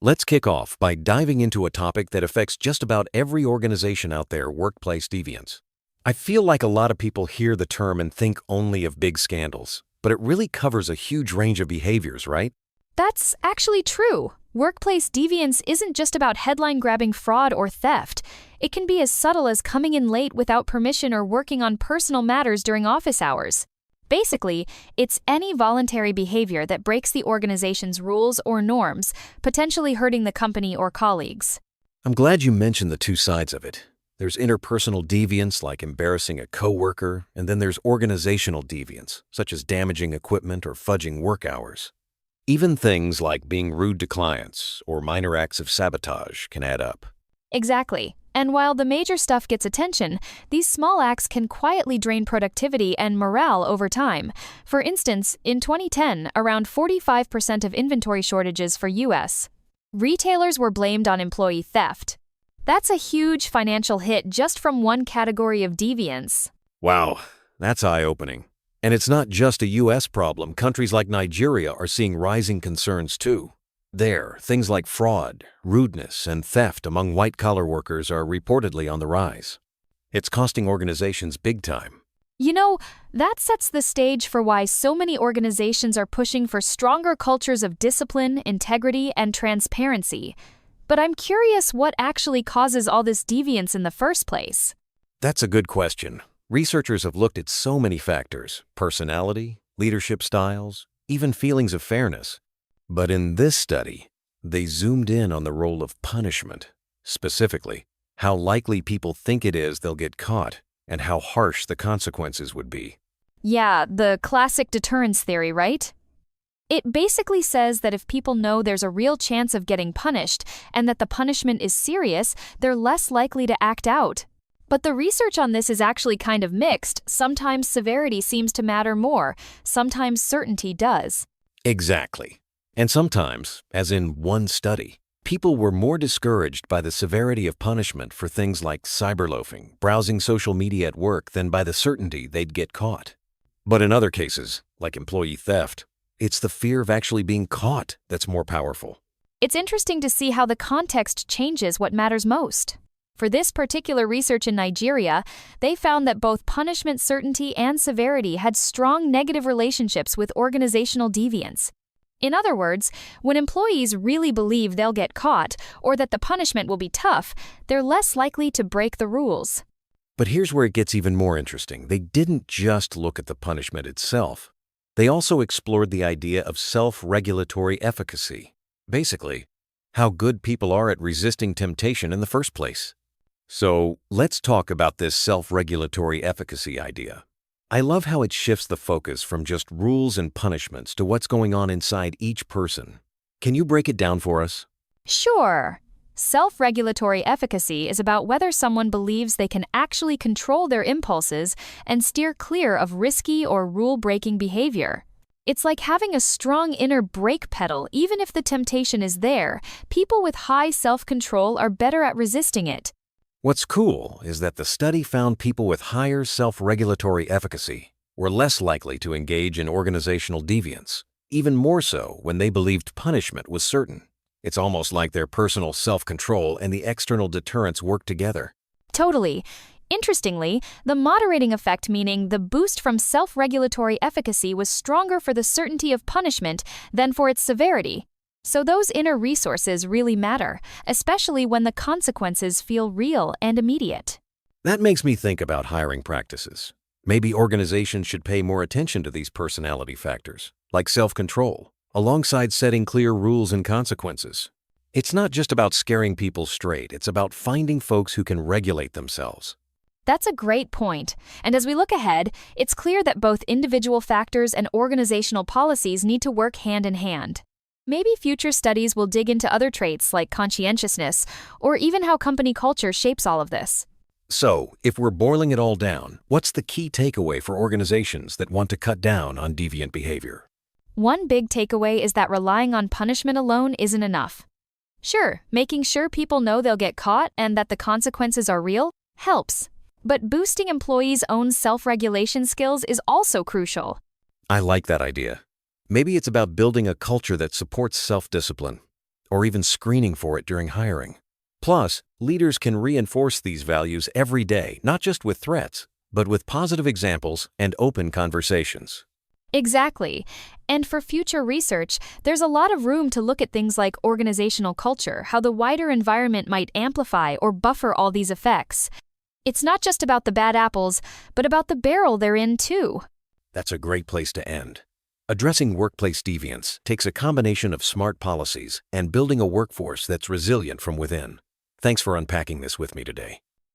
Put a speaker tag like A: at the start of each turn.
A: Let's kick off by diving into a topic that affects just about every organization out there: workplace deviance. I feel like a lot of people hear the term and think only of big scandals, but it really covers a huge range of behaviors, right?
B: That's actually true. Workplace deviance isn't just about headline-grabbing fraud or theft. It can be as subtle as coming in late without permission or working on personal matters during office hours. Basically, it's any voluntary behavior that breaks the organization's rules or norms, potentially hurting the company or colleagues.
A: I'm glad you mentioned the two sides of it. There's interpersonal deviance, like embarrassing a coworker, and then there's organizational deviance, such as damaging equipment or fudging work hours. Even things like being rude to clients or minor acts of sabotage can add up.
B: Exactly. And while the major stuff gets attention, these small acts can quietly drain productivity and morale over time. For instance, in 2010, around 45% of inventory shortages for U.S. retailers were blamed on employee theft. That's a huge financial hit just from one category of deviance.
A: Wow, that's eye-opening. And it's not just a U.S. problem. Countries like Nigeria are seeing rising concerns too. There, things like fraud, rudeness, and theft among white-collar workers are reportedly on the rise. It's costing organizations big time.
B: That sets the stage for why so many organizations are pushing for stronger cultures of discipline, integrity, and transparency. But I'm curious what actually causes all this deviance in the first place.
A: That's a good question. Researchers have looked at so many factors: personality, leadership styles, even feelings of fairness. But in this study, they zoomed in on the role of punishment, specifically how likely people think it is they'll get caught and how harsh the consequences would be.
B: Yeah, the classic deterrence theory, right? It basically says that if people know there's a real chance of getting punished and that the punishment is serious, they're less likely to act out. But the research on this is actually kind of mixed. Sometimes severity seems to matter more, sometimes certainty does.
A: Exactly. And sometimes, as in one study, people were more discouraged by the severity of punishment for things like cyberloafing, browsing social media at work, than by the certainty they'd get caught. But in other cases, like employee theft, it's the fear of actually being caught that's more powerful.
B: It's interesting to see how the context changes what matters most. For this particular research in Nigeria, they found that both punishment certainty and severity had strong negative relationships with organizational deviance. In other words, when employees really believe they'll get caught or that the punishment will be tough, they're less likely to break the rules.
A: But here's where it gets even more interesting. They didn't just look at the punishment itself. They also explored the idea of self-regulatory efficacy. Basically, how good people are at resisting temptation in the first place. So let's talk about this self-regulatory efficacy idea. I love how it shifts the focus from just rules and punishments to what's going on inside each person. Can you break it down for us?
B: Sure. Self-regulatory efficacy is about whether someone believes they can actually control their impulses and steer clear of risky or rule-breaking behavior. It's like having a strong inner brake pedal. Even if the temptation is there, people with high self-control are better at resisting it.
A: What's cool is that the study found people with higher self-regulatory efficacy were less likely to engage in organizational deviance, even more so when they believed punishment was certain. It's almost like their personal self-control and the external deterrents work together.
B: Totally. Interestingly, the moderating effect, meaning the boost from self-regulatory efficacy, was stronger for the certainty of punishment than for its severity. So those inner resources really matter, especially when the consequences feel real and immediate.
A: That makes me think about hiring practices. Maybe organizations should pay more attention to these personality factors, like self-control, alongside setting clear rules and consequences. It's not just about scaring people straight, it's about finding folks who can regulate themselves.
B: That's a great point. And as we look ahead, it's clear that both individual factors and organizational policies need to work hand in hand. Maybe future studies will dig into other traits like conscientiousness, or even how company culture shapes all of this.
A: So, if we're boiling it all down, what's the key takeaway for organizations that want to cut down on deviant behavior?
B: One big takeaway is that relying on punishment alone isn't enough. Sure, making sure people know they'll get caught and that the consequences are real helps. But boosting employees' own self-regulation skills is also crucial.
A: I like that idea. Maybe it's about building a culture that supports self-discipline. or even screening for it during hiring. Plus, leaders can reinforce these values every day, not just with threats, but with positive examples and open conversations.
B: Exactly. And for future research, there's a lot of room to look at things like organizational culture, how the wider environment might amplify or buffer all these effects. It's not just about the bad apples, but about the barrel they're in too.
A: That's a great place to end. Addressing workplace deviance takes a combination of smart policies and building a workforce that's resilient from within. Thanks for unpacking this with me today.